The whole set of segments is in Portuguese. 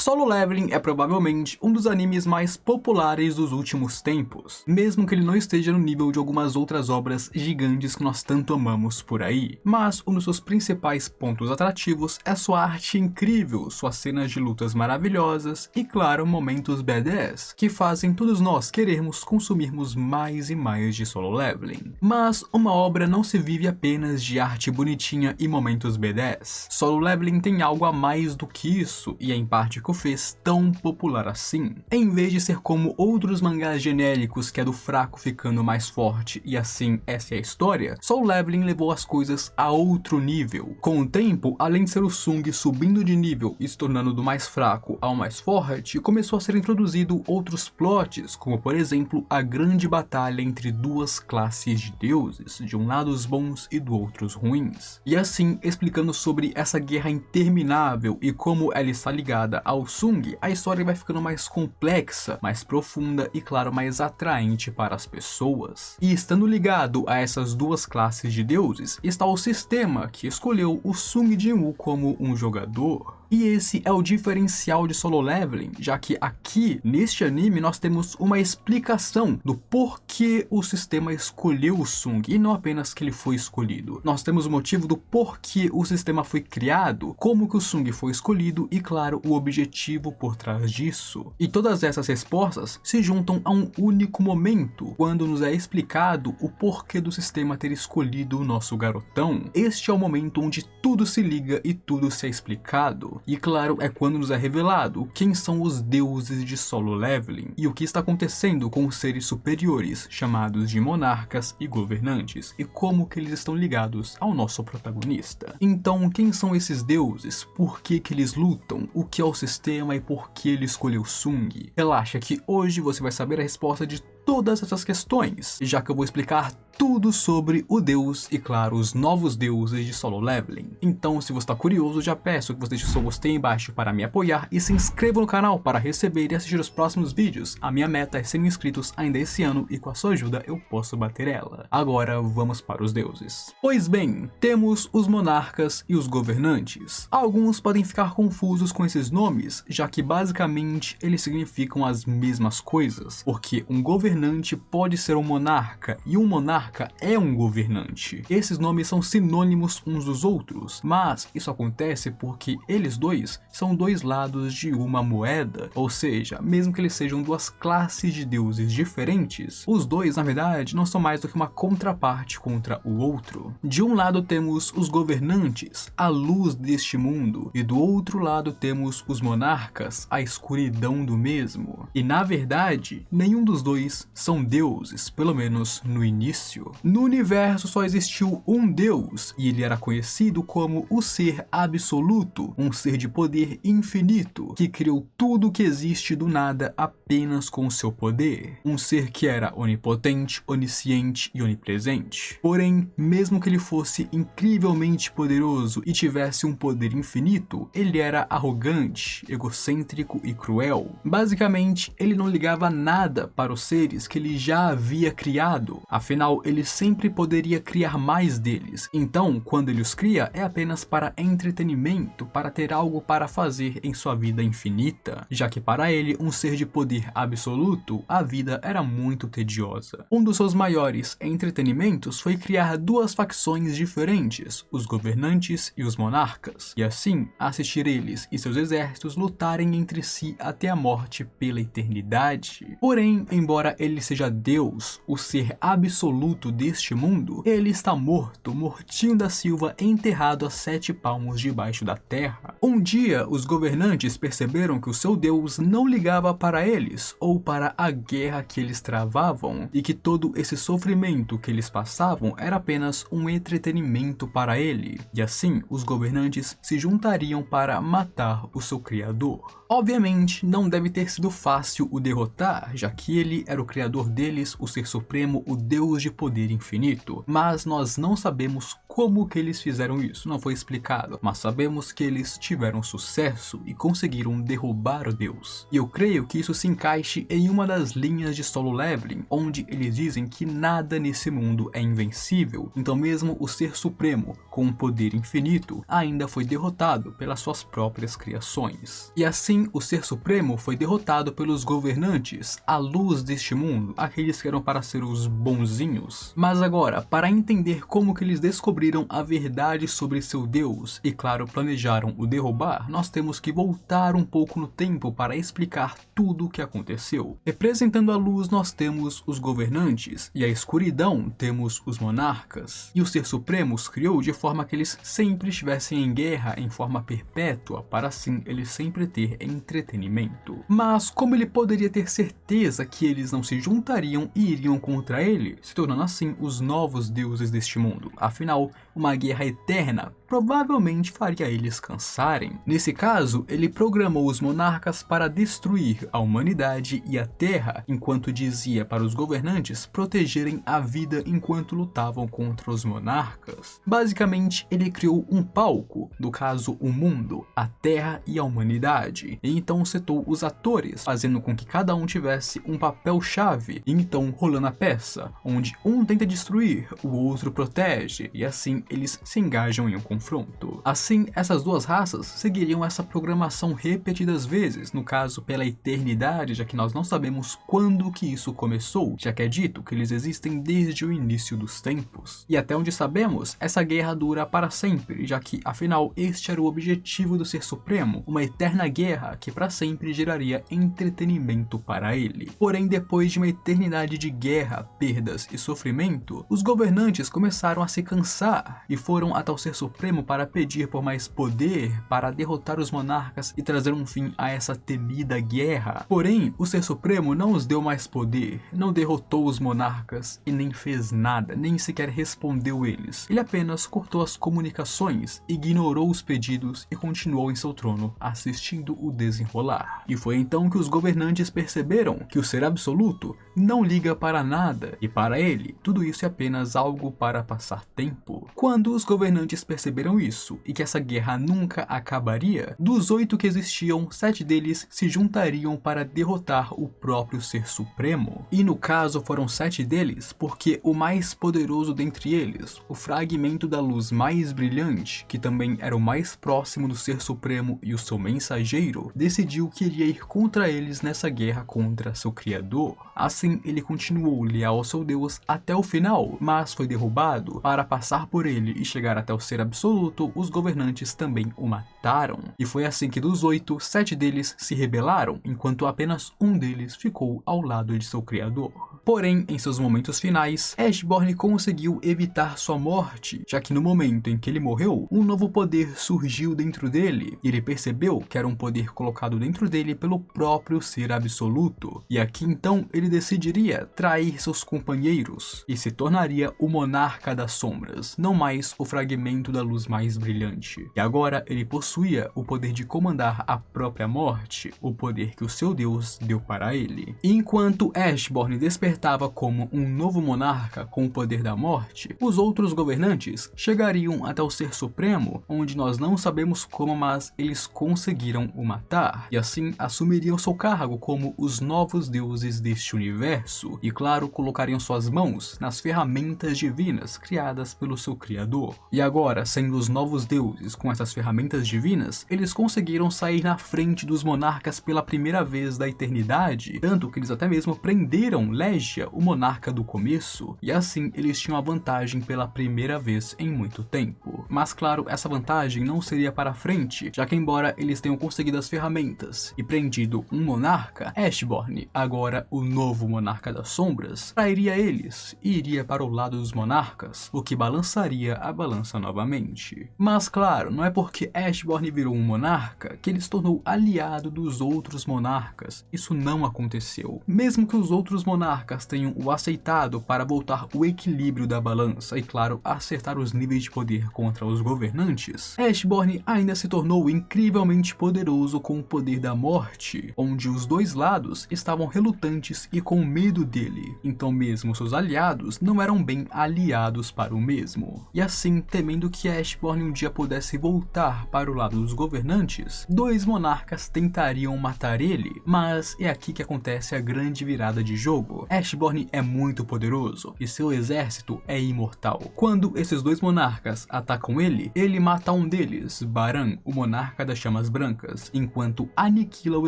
Solo Leveling é provavelmente um dos animes mais populares dos últimos tempos, mesmo que ele não esteja no nível de algumas outras obras gigantes que nós tanto amamos por aí. Mas um dos seus principais pontos atrativos é sua arte incrível, suas cenas de lutas maravilhosas e, claro, momentos badass, que fazem todos nós querermos consumirmos mais e mais de Solo Leveling. Mas uma obra não se vive apenas de arte bonitinha e momentos badass. Solo Leveling tem algo a mais do que isso, e é em parte que o fez tão popular assim. Em vez de ser como outros mangás genéricos que é do fraco ficando mais forte e assim essa é a história, Solo Leveling levou as coisas a outro nível. Com o tempo, além de ser o Sung subindo de nível e se tornando do mais fraco ao mais forte, começou a ser introduzido outros plots, como por exemplo a grande batalha entre duas classes de deuses, de um lado os bons e do outro os ruins. E assim, explicando sobre essa guerra interminável e como ela está ligada ao Sung, a história vai ficando mais complexa, mais profunda e, claro, mais atraente para as pessoas. E estando ligado a essas duas classes de deuses, está o sistema que escolheu o Sung Jin-woo como um jogador. E esse é o diferencial de Solo Leveling, já que aqui, neste anime, nós temos uma explicação do porquê o sistema escolheu o Sung, e não apenas que ele foi escolhido. Nós temos o motivo do porquê o sistema foi criado, como que o Sung foi escolhido e, claro, o objetivo por trás disso. E todas essas respostas se juntam a um único momento, quando nos é explicado o porquê do sistema ter escolhido o nosso garotão. Este é o momento onde tudo se liga e tudo se é explicado. E claro, é quando nos é revelado quem são os deuses de Solo Leveling e o que está acontecendo com os seres superiores, chamados de monarcas e governantes, e como que eles estão ligados ao nosso protagonista. Então, quem são esses deuses? Por que eles lutam? O que é o sistema e por que ele escolheu Sung? Relaxa que hoje você vai saber a resposta de todas essas questões, já que eu vou explicar tudo sobre o deus e, claro, os novos deuses de Solo Leveling. Então, se você está curioso, já peço que você deixe o seu gostei embaixo para me apoiar e se inscreva no canal para receber e assistir os próximos vídeos. A minha meta é 100 inscritos ainda esse ano e com a sua ajuda eu posso bater ela. Agora vamos para os deuses. Pois bem, temos os monarcas e os governantes. Alguns podem ficar confusos com esses nomes, já que basicamente eles significam as mesmas coisas, porque um governante pode ser um monarca e um monarca é um governante. Esses nomes são sinônimos uns dos outros, mas isso acontece porque eles dois são dois lados de uma moeda, ou seja, mesmo que eles sejam duas classes de deuses diferentes, os dois na verdade não são mais do que uma contraparte contra o outro. De um lado temos os governantes, a luz deste mundo, e do outro lado temos os monarcas, a escuridão do mesmo. E na verdade, nenhum dos dois são deuses, pelo menos no início. No universo só existiu um deus, e ele era conhecido como o Ser Absoluto, um ser de poder infinito, que criou tudo que existe do nada apenas com seu poder. Um ser que era onipotente, onisciente e onipresente. Porém, mesmo que ele fosse incrivelmente poderoso e tivesse um poder infinito, ele era arrogante, egocêntrico e cruel. Basicamente, ele não ligava nada para os seres que ele já havia criado, afinal ele sempre poderia criar mais deles, então quando ele os cria é apenas para entretenimento, para ter algo para fazer em sua vida infinita, já que para ele, um ser de poder absoluto, a vida era muito tediosa. Um dos seus maiores entretenimentos foi criar duas facções diferentes, os governantes e os monarcas, e assim assistir eles e seus exércitos lutarem entre si até a morte pela eternidade. Porém, embora ele seja Deus, o ser absoluto deste mundo, ele está morto, mortinho da Silva, enterrado a 7 palmos debaixo da terra. Um dia, os governantes perceberam que o seu Deus não ligava para eles, ou para a guerra que eles travavam, e que todo esse sofrimento que eles passavam era apenas um entretenimento para ele, e assim, os governantes se juntariam para matar o seu criador. Obviamente, não deve ter sido fácil o derrotar, já que ele era o criador deles, o ser supremo, o deus de poder infinito, mas nós não sabemos como que eles fizeram isso, não foi explicado, mas sabemos que eles tiveram sucesso e conseguiram derrubar o Deus. E eu creio que isso se encaixe em uma das linhas de Solo Leveling, onde eles dizem que nada nesse mundo é invencível, então mesmo o Ser Supremo, com um poder infinito, ainda foi derrotado pelas suas próprias criações. E assim, o Ser Supremo foi derrotado pelos governantes, a luz deste mundo, aqueles que eram para ser os bonzinhos. Mas agora, para entender como que eles descobriram a verdade sobre seu Deus e, claro, planejaram o derrubar, nós temos que voltar um pouco no tempo para explicar tudo o que aconteceu. Representando a luz, nós temos os governantes, e a escuridão temos os monarcas. E o Ser Supremo os criou de forma que eles sempre estivessem em guerra em forma perpétua, para assim eles sempre ter entretenimento. Mas como ele poderia ter certeza que eles não se juntariam e iriam contra ele, se tornando assim os novos deuses deste mundo? Afinal, uma guerra eterna provavelmente faria eles cansarem. Nesse caso, ele programou os monarcas para destruir a humanidade e a Terra, enquanto dizia para os governantes protegerem a vida enquanto lutavam contra os monarcas. Basicamente, ele criou um palco, no caso o mundo, a Terra e a humanidade, e então setou os atores, fazendo com que cada um tivesse um papel-chave, e então rolando a peça, onde um tenta destruir, o outro protege, e assim eles se engajam em um confronto. Assim, essas duas raças seguiriam essa programação repetidas vezes, no caso pela eternidade, já que nós não sabemos quando que isso começou, já que é dito que eles existem desde o início dos tempos. E até onde sabemos, essa guerra dura para sempre, já que afinal este era o objetivo do Ser Supremo, uma eterna guerra que para sempre geraria entretenimento para ele. Porém, depois de uma eternidade de guerra, perdas e sofrimento, os governantes começaram a se cansar e foram até o Ser Supremo para pedir por mais poder, para derrotar os monarcas e trazer um fim a essa temida guerra. Porém, o Ser Supremo não os deu mais poder, não derrotou os monarcas e nem fez nada, nem sequer respondeu eles. Ele apenas cortou as comunicações, ignorou os pedidos e continuou em seu trono, assistindo o desenrolar. E foi então que os governantes perceberam que o Ser Absoluto não liga para nada, e para ele, tudo isso é apenas algo para passar tempo. Quando os governantes perceberam isso, e que essa guerra nunca acabaria, dos 8 que existiam, 7 deles se juntariam para derrotar o próprio Ser Supremo. E no caso foram 7 deles, porque o mais poderoso dentre eles, o fragmento da luz mais brilhante, que também era o mais próximo do Ser Supremo e o seu mensageiro, decidiu que iria ir contra eles nessa guerra contra seu criador. Assim, ele continuou leal ao seu Deus até o final, mas foi derrubado. Para passar por ele e chegar até o Ser Absoluto, os governantes também o mataram. E foi assim que dos 8, 7 deles se rebelaram, enquanto apenas um deles ficou ao lado de seu criador. Porém, em seus momentos finais, Ashborn conseguiu evitar sua morte, já que no momento em que ele morreu, um novo poder surgiu dentro dele, e ele percebeu que era um poder colocado dentro dele pelo próprio Ser Absoluto. E aqui então ele decidiria trair seus companheiros, e se tornaria o Monarca das Sombras, não mais o fragmento da luz mais brilhante. E agora ele possuía o poder de comandar a própria morte, o poder que o seu Deus deu para ele. E enquanto Ashborn despertava como um novo monarca com o poder da morte, os outros governantes chegariam até o Ser Supremo, onde nós não sabemos como, mas eles conseguiram o matar, e assim assumiriam seu cargo como os novos deuses deste universo, e claro, colocariam suas mãos nas ferramentas divinas criadas pelo seu criador. E agora, sendo os novos deuses com essas ferramentas divinas, eles conseguiram sair na frente dos monarcas pela primeira vez da eternidade, tanto que eles até mesmo prenderam Legia, o monarca do começo, e assim eles tinham a vantagem pela primeira vez em muito tempo. Mas claro, essa vantagem não seria para frente, já que embora eles tenham conseguido as ferramentas e prendido um monarca, Ashborn, agora o novo monarca das sombras, trairia eles e iria para o lado dos monarcas, o que balançaria a balança novamente. Mas claro, não é porque Ashborn virou um monarca que ele se tornou aliado dos outros monarcas. Isso não aconteceu. Mesmo que os outros monarcas monarcas tenham o aceitado para voltar o equilíbrio da balança e, claro, acertar os níveis de poder contra os governantes, Ashborn ainda se tornou incrivelmente poderoso com o poder da morte, onde os dois lados estavam relutantes e com medo dele, então mesmo seus aliados não eram bem aliados para o mesmo. E assim, temendo que Ashborn um dia pudesse voltar para o lado dos governantes, dois monarcas tentariam matar ele, mas é aqui que acontece a grande virada de jogo. Ashborn é muito poderoso e seu exército é imortal. Quando esses dois monarcas atacam ele, ele mata um deles, Baran, o monarca das chamas brancas, enquanto aniquila o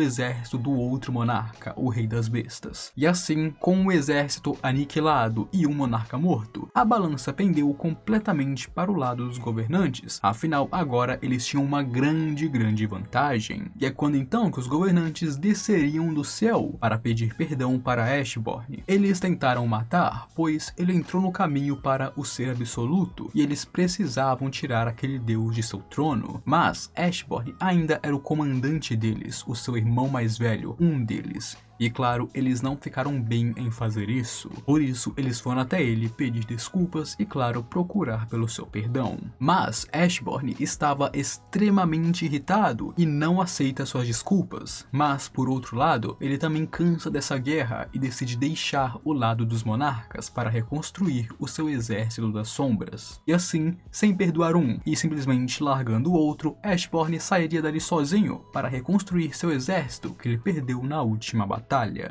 exército do outro monarca, o rei das bestas. E assim, com o exército aniquilado e um monarca morto, a balança pendeu completamente para o lado dos governantes, afinal agora eles tinham uma grande vantagem. E é quando então que os governantes desceriam do céu para pedir perdão para Ashborn. Eles tentaram matar, pois ele entrou no caminho para o ser absoluto e eles precisavam tirar aquele deus de seu trono, mas Ashborn ainda era o comandante deles, o seu irmão mais velho, um deles. E claro, eles não ficaram bem em fazer isso, por isso eles foram até ele pedir desculpas e claro, procurar pelo seu perdão. Mas Ashborn estava extremamente irritado e não aceita suas desculpas, mas por outro lado, ele também cansa dessa guerra e decide deixar o lado dos monarcas para reconstruir o seu exército das sombras. E assim, sem perdoar um e simplesmente largando o outro, Ashborn sairia dali sozinho para reconstruir seu exército que ele perdeu na última batalha.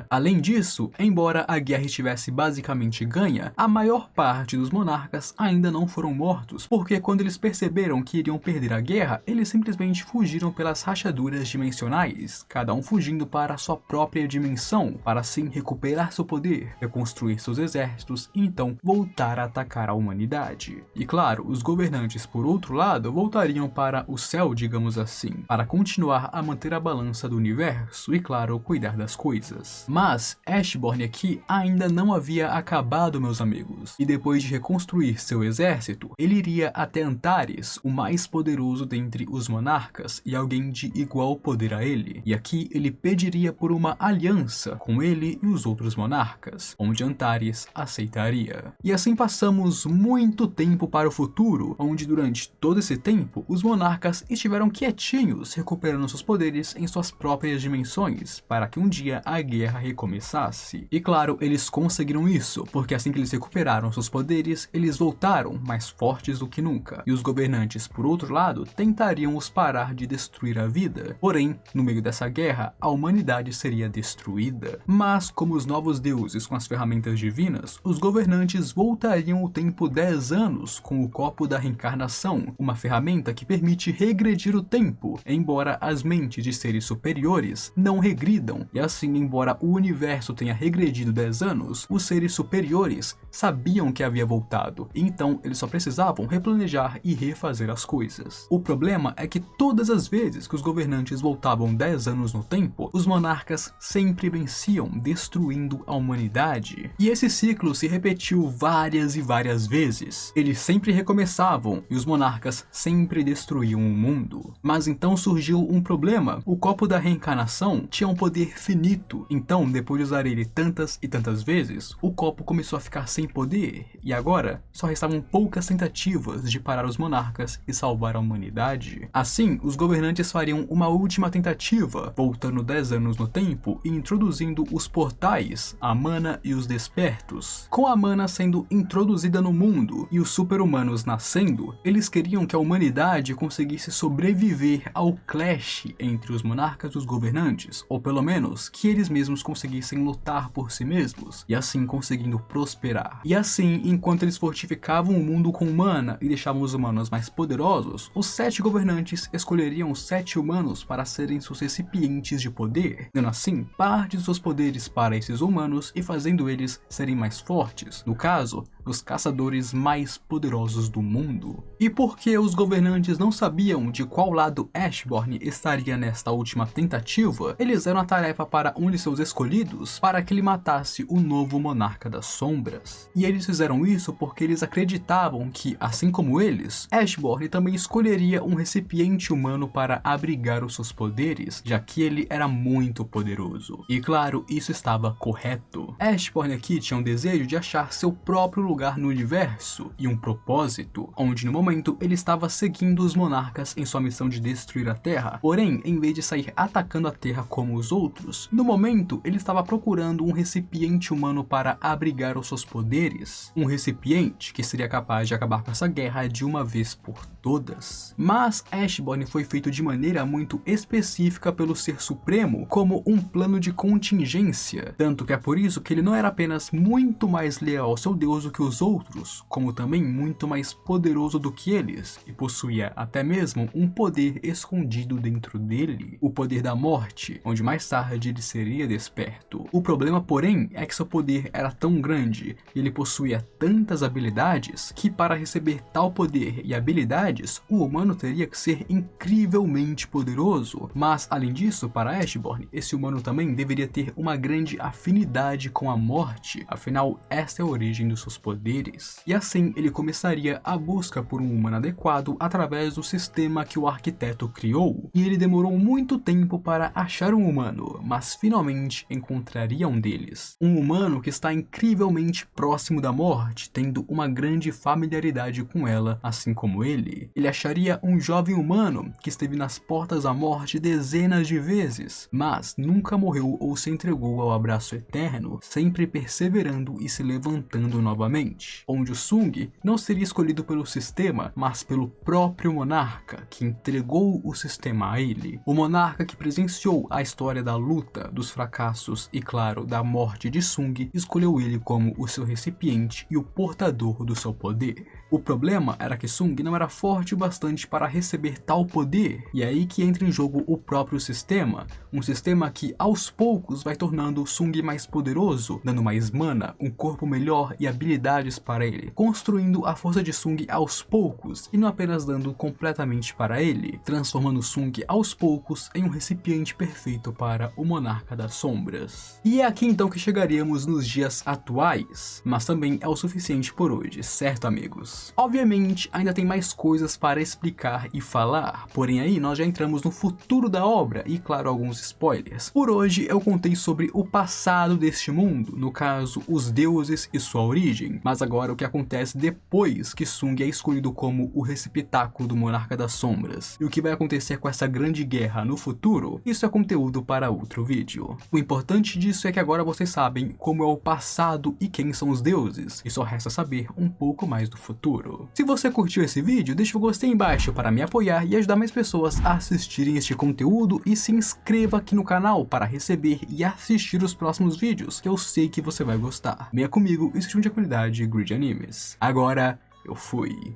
Além disso, embora a guerra estivesse basicamente ganha, a maior parte dos monarcas ainda não foram mortos, porque quando eles perceberam que iriam perder a guerra, eles simplesmente fugiram pelas rachaduras dimensionais, cada um fugindo para a sua própria dimensão, para assim recuperar seu poder, reconstruir seus exércitos e então voltar a atacar a humanidade. E claro, os governantes por outro lado voltariam para o céu, digamos assim, para continuar a manter a balança do universo e claro, cuidar das coisas. Mas Ashborn aqui ainda não havia acabado, meus amigos, e depois de reconstruir seu exército, ele iria até Antares, o mais poderoso dentre os monarcas e alguém de igual poder a ele, e aqui ele pediria por uma aliança com ele e os outros monarcas, onde Antares aceitaria. E assim passamos muito tempo para o futuro, onde durante todo esse tempo, os monarcas estiveram quietinhos, recuperando seus poderes em suas próprias dimensões, para que um dia a guerra recomeçasse. E claro, eles conseguiram isso, porque assim que eles recuperaram seus poderes, eles voltaram mais fortes do que nunca. E os governantes, por outro lado, tentariam os parar de destruir a vida. Porém, no meio dessa guerra, a humanidade seria destruída. Mas, como os novos deuses com as ferramentas divinas, os governantes voltariam o tempo 10 anos com o copo da reencarnação, uma ferramenta que permite regredir o tempo, embora as mentes de seres superiores não regridam, e assim, embora o universo tenha regredido 10 anos, os seres superiores sabiam que havia voltado, e então eles só precisavam replanejar e refazer as coisas. O problema é que todas as vezes que os governantes voltavam 10 anos no tempo, os monarcas sempre venciam, destruindo a humanidade. E esse ciclo se repetiu várias e várias vezes. Eles sempre recomeçavam e os monarcas sempre destruíam o mundo. Mas então surgiu um problema. O copo da reencarnação tinha um poder finito, então depois de usar ele tantas e tantas vezes, o copo começou a ficar sem poder, e agora só restavam poucas tentativas de parar os monarcas e salvar a humanidade. Assim, os governantes fariam uma última tentativa, voltando 10 anos no tempo e introduzindo os portais, a mana e os despertos. Com a mana sendo introduzida no mundo e os super-humanos nascendo, eles queriam que a humanidade conseguisse sobreviver ao clash entre os monarcas e os governantes, ou pelo menos que eles mesmos conseguissem lutar por si mesmos, e assim conseguindo prosperar. E assim, enquanto eles fortificavam o mundo com mana e deixavam os humanos mais poderosos, os 7 governantes escolheriam os 7 humanos para serem seus recipientes de poder, dando assim parte de seus poderes para esses humanos e fazendo eles serem mais fortes. No caso, dos caçadores mais poderosos do mundo. E porque os governantes não sabiam de qual lado Ashborn estaria nesta última tentativa, eles deram a tarefa para um de seus escolhidos para que ele matasse o novo monarca das sombras. E eles fizeram isso porque eles acreditavam que, assim como eles, Ashborn também escolheria um recipiente humano para abrigar os seus poderes, já que ele era muito poderoso. E claro, isso estava correto. Ashborn aqui tinha um desejo de achar seu próprio lugar no universo e um propósito, onde no momento ele estava seguindo os monarcas em sua missão de destruir a Terra, porém, em vez de sair atacando a Terra como os outros, no momento ele estava procurando um recipiente humano para abrigar os seus poderes, um recipiente que seria capaz de acabar com essa guerra de uma vez por todas. Mas Ashborn foi feito de maneira muito específica pelo Ser Supremo como um plano de contingência, tanto que é por isso que ele não era apenas muito mais leal ao seu Deus do que os outros, como também muito mais poderoso do que eles, e possuía até mesmo um poder escondido dentro dele, o poder da morte, onde mais tarde ele seria desperto. O problema, porém, é que seu poder era tão grande e ele possuía tantas habilidades que para receber tal poder e habilidades, o humano teria que ser incrivelmente poderoso. Mas além disso, para Ashborn, esse humano também deveria ter uma grande afinidade com a morte, afinal esta é a origem dos seus poderes. E assim ele começaria a busca por um humano adequado através do sistema que o arquiteto criou. E ele demorou muito tempo para achar um humano, mas finalmente encontraria um deles. Um humano que está incrivelmente próximo da morte, tendo uma grande familiaridade com ela, assim como ele. Ele acharia um jovem humano que esteve nas portas da morte dezenas de vezes, mas nunca morreu ou se entregou ao abraço eterno, sempre perseverando e se levantando novamente. Onde o Sung não seria escolhido pelo sistema, mas pelo próprio monarca, que entregou o sistema a ele. O monarca que presenciou a história da luta, dos fracassos e, claro, da morte de Sung, escolheu ele como o seu recipiente e o portador do seu poder. O problema era que Sung não era forte o bastante para receber tal poder, e é aí que entra em jogo o próprio sistema, um sistema que aos poucos vai tornando Sung mais poderoso, dando mais mana, um corpo melhor e habilidades para ele, construindo a força de Sung aos poucos e não apenas dando completamente para ele, transformando Sung aos poucos em um recipiente perfeito para o Monarca das Sombras. E é aqui então que chegaríamos nos dias atuais, mas também é o suficiente por hoje, certo amigos? Obviamente ainda tem mais coisas para explicar e falar, porém aí nós já entramos no futuro da obra e claro alguns spoilers. Por hoje eu contei sobre o passado deste mundo, no caso os deuses e sua origem, mas agora o que acontece depois que Sung é escolhido como o receptáculo do Monarca das Sombras, e o que vai acontecer com essa grande guerra no futuro, isso é conteúdo para outro vídeo. O importante disso é que agora vocês sabem como é o passado e quem são os deuses, e só resta saber um pouco mais do futuro. Se você curtiu esse vídeo, deixa o gostei embaixo para me apoiar e ajudar mais pessoas a assistirem este conteúdo e se inscreva aqui no canal para receber e assistir os próximos vídeos, que eu sei que você vai gostar. Venha comigo e seja de comunidade Greedy Animes. Agora, eu fui.